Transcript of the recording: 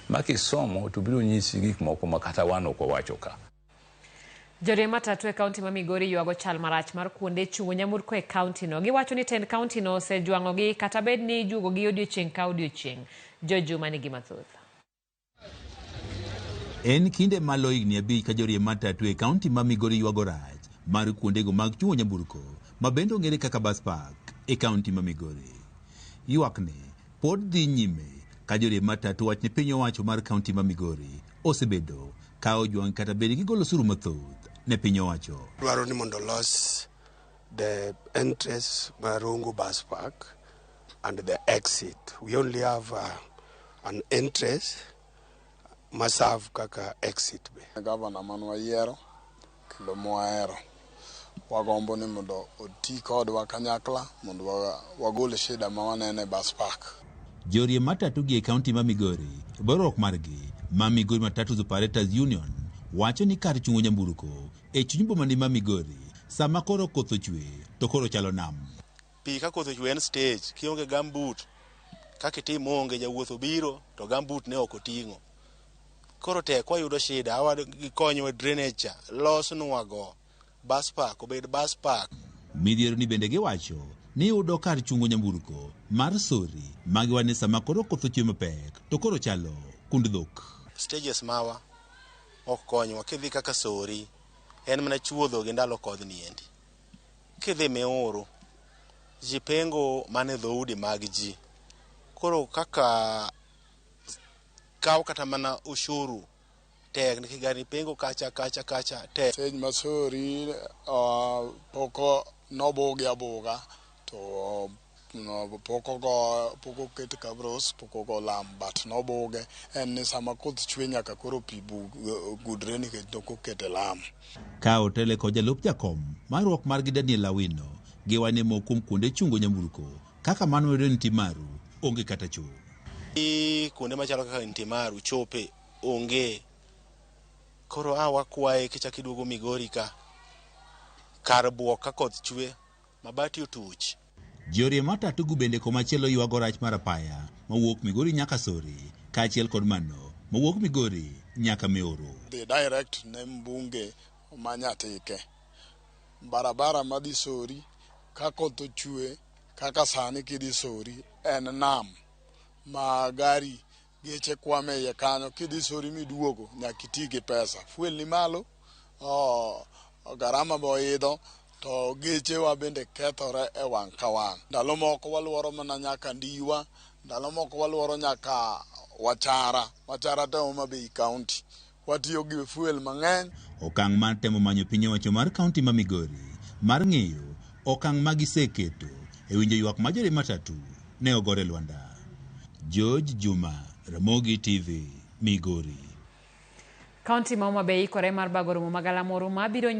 Makisomo to biro nyisi gik moko makata wan ok owacho ka. Joriemb matatu e kaunti ma Migori yuago chal marach mar kuonde chungo nyamburko e kaunti no. Giwacho ni tend kaunti no osejwang'ogi kata bed ni ijuogogi odiochieng' ka odiochieng'. Jojuma nigi mathoth. En kinde malo higni 5 ka joriemb matatu e kaunti ma Migori yuago rach mar kuondego mag chungo nyamburko ma bende ong'ere kaka Bas Park e kaunti ma Migori. Ywakne pod dhi nyime ka joriemb matatu wach ni piny owacho mar kaunti ma Migori osebedo ka ojwang' kata bed gigolo osuru mathoth ne piny owacho. Dwaro ni mondo los the entrance marungu Bas Park and the exit. We only have an entrance masav kaka exit be. Governor manwa yiero kendo moahero wagombo ni mondo oti kodwa kanyakla mondo wagol shida ma wanene Bas Park. Joriemb matatu gi e kaunti ma Migori borok margi ma Migori Matatu Operators Union wacho ni kar chungo nyamburko e chuny boma ni ma Migori sama koro koth ochwe to koro chalo nam. Pi ka koth ochwe en stage kionge gambut kaka itimo onge jawuoth obiro to gambut ne ok oting'o. Koro tek wayudo shida awad gikonyo drainage losnwa go Bas Park obed Bas Park. Midhiero ni bende giwacho ni yudo kar chungo nyamburko mar sori magiwane sama koro koth ochwe mapek to koro chalo kund dhok. Stages mawa ok konywa kidhi kaka sori en mana chuodho gi ndalo kodh niendi. Kidhi Meoro ji pengo mane dhoudi mag ji. Koro kaka kaw kata mana ushuru tek ni gari pengo kacha tek. Stage masori poko nobogi aboga to poko ket kabros poko go lam but noboge en ni sama koth chwe nyaka koro pi gudre ni ko kete lam. Ka otele ko jalup jakom marwok margi Daniel Awino giwane mokum kuonde chungo nyamburko kaka mano wedo Ntimaru onge kata cho. Kuonde machalo kaka Ntimaru chope onge. Koro wakwaye kichak iduogo Migori ka kar buok ka koth chwe mabati otuch. Joriemb matatu gu bende komachielo yuago rach mar apaya mawuok Migori nyaka Sori kaachiel kod mano mawuok Migori nyaka Meoro. The direct ne mbunge manyatike barabara madhi Sori ka koth ochwe kaka sani kidhi Sori en nam ma gari geche kwame ye kanyo kidhi Sori miduogo nyaka iti gi pesa. Fuel ni malo garama boidho to geche wa bende kethore e wang' ka wang'. Ndalo moko waluoro mana nyaka Ndiwa, ndalo moko waluoro nyaka Wachara te Homa Bay County. Watiyo gi fuel mang'eny. Okang' mar temo manyo piny owacho mar kaunti ma Migori mar ng'eyo okang' ma giseketo e winjo ywak ma joriemb matatu ne ogore Lwanda. George Juma, Ramogi TV, Migori. Kaunti ma Homa Bay ikore mar bago romo magalamoro mabiro